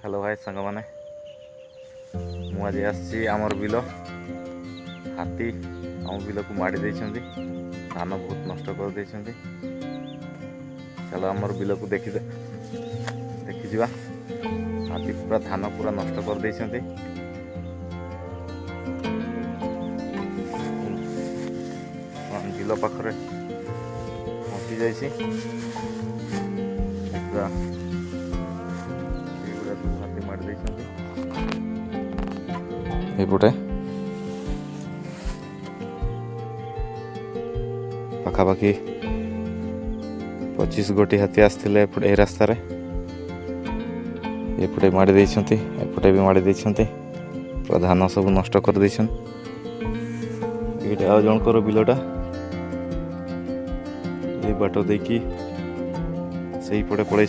Hello भाई सांग मैंने मुझे आसी आमर बिल हाथी आम बिल को माड़ी देइछन्ति धान बहुत नष्ट कर देइछन्ति। चलो आमर बिल को देखी जा हाथी पूरा धान पूरा नष्ट कर देइछन्ति। बिल पाखरे पहुँची जाइछि देखा हाथी माड़ी देइछन्ति एपटे पाखापाखि 25 गोटी हाथी आसते एपटे ए रास्तार एपटे माड़ी देइछन्ति एपटे भी माड़ी देइछन्ति पूरा धान सब नष्ट कर देइछन। एटा आ जनकर बिलटा ए बाट देखी सही पटे पड़े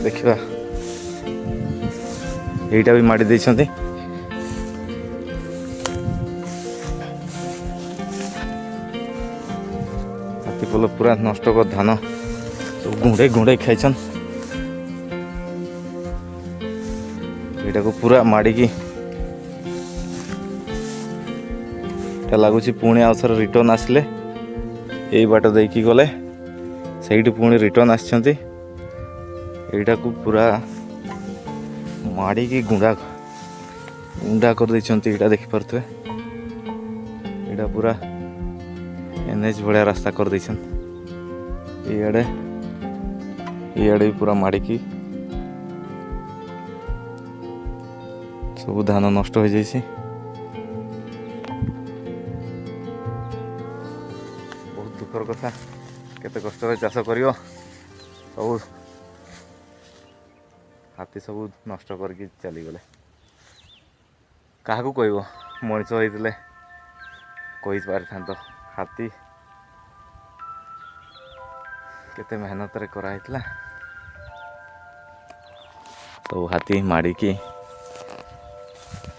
देखा यहीटा भी माड़ी देइछन्ति। हाथी पल पूरा नष्ट कर धान सब गुंडे गुंडे खाइछन। एटा को पूरा माड़ी की लगुच पुणी आउ थर रिटर्न आसले यही बाट देकी गले सही पुणी रिटर्न आछन्ति। एटा को पूरा माड़ी की गुंडा गुंडा कर देइछन्ति। एटा देखि परथवे एटा पूरा एनएच भलिया रास्ता कर देइछन। इयाडे भी पूरा माड़ी की सब धान नष्ट हो जाइछि। बहुत दुखर कथा केते कष्ट चाष करियो सब हाथी सब नष्ट करके चली गले। क्या कहब मनीष होते कही पारि था हाथी केते मेहनत रे कराइतला सब हाथी माड़ी की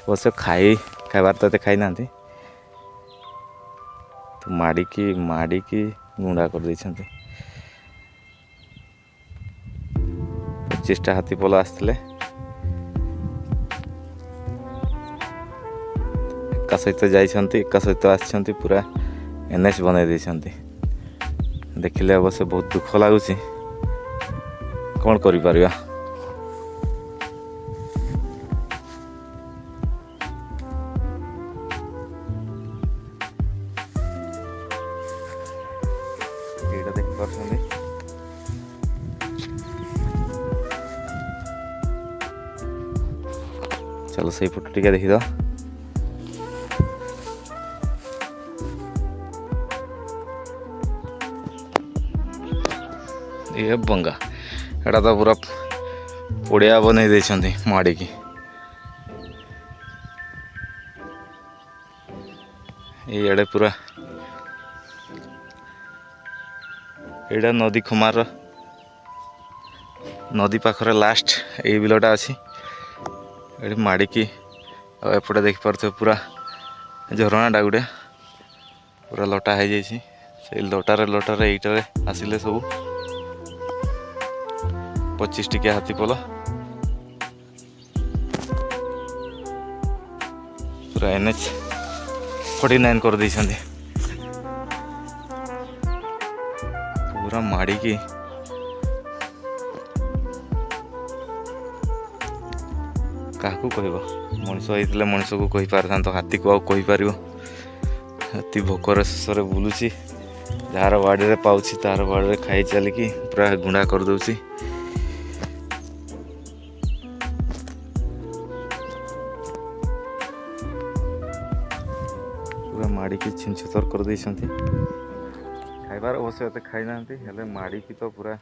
अवश्य खाइबार तो खाई ना तो माड़ी की गुंडा कर देइछन्ति। 25टा हाथी पल आसते एका सहित जाइछन्ति एका सहित आछन्ति पूरा एनएच बनै देइछन्ति। देखिले अवश्य बहुत दुख लागुछि कौन करि परिबा। एटा देख परछन्ति चलो सही फोटो टिके देखी दो। ये बंगा एटा तो पूरा पड़िया बन देइछन्ति माड़ी की। ये पूरा एटा नदी खमार नदी पाखरे लास्ट ये बिलटा अच्छी ये माड़ी की एपटे देख पारे पूरा झरनाटा गुटे पूरा लटा हो जाइए से लटारे यहीटारे आसिले सब 25 टिकिया हाथी पल पूरा NH 49 कर देइछन्ति। पूरा माड़ी की क्या कहब मनीष होते मनीष को कही पारि था हाथी को कही पार। हाथी भोकर शेष बुलूची जार बाड़ी पाऊँ तार बाड़ी खाई चलिकी पूरा गुंडा कर दौची। पूरा माड़ी की छिंछतर कर देइछन्ति। खाइबार अवश्य एते खाई ना हेले माड़ी की तो पूरा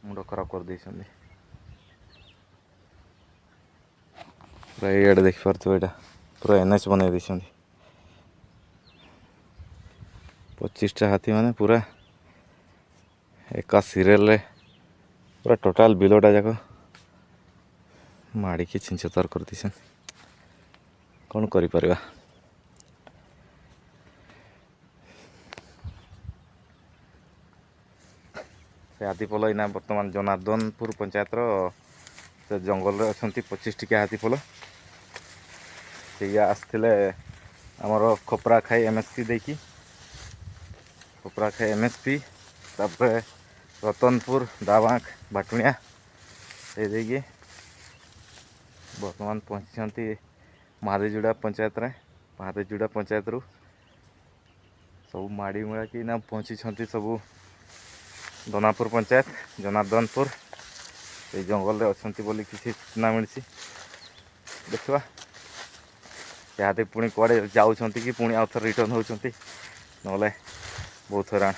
मुंड खराब कर देइछन्ति। पूरा ये देख पारे यहाँ पूरा NH बन देइछन्ति। 25टा हाथी माने पूरा एका सीरियल पूरा टोटाल बिलटा जाक माड़ी की छिंछतर कर देइछन कौन करि परिबा। से हाथीपल इना बर्तमान जनार्दनपुर पंचायत से जंगल अच्छा 25 टिका हाथीपल से आसते आमर खोपरा खाई एमएसपी देखी खोपरा खाई एमएसपी तापर रतनपुर दावांक बाटुणिया से देखिए बर्तमान पहुँची महादेवजुड़ा पंचायत रे महादेवजुड़ा पंचायत रू सब माड़ी मुड़ा कि ना पहुँची सब दनापुर पंचायत जनार्दनपुर ये जंगल अच्छा बोली किसी सूचना मिली देखा हाथी पुणी कड़े जाऊँच कि पुणी आउ थे रिटर्न होती ना बहुत हैरान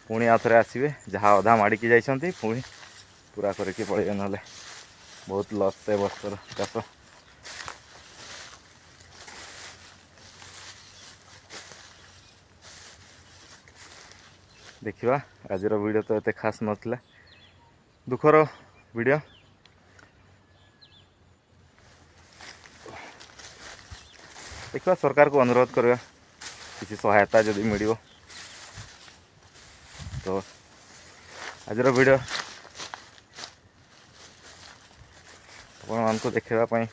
पुणी आउ थे आसवे जहाँ अधा माड़िकी जाइंट पुणी पूरा करके पड़े ना बहुत लस से बर्षर चाष देखा आज वीडियो तो एत खास नाला दुखर वीडियो देखा सरकार को अनुरोध करवा किसी सहायता जदि मिल तो आज वीडियो आपको देखापी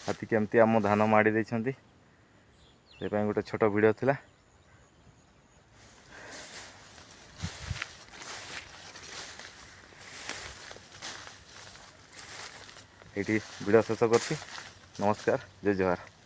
हाथी केमती आम धान माड़ी देते गोटे छोट वीडियो थिला ये वीडियो शेष करती नमस्कार जय जवाहर।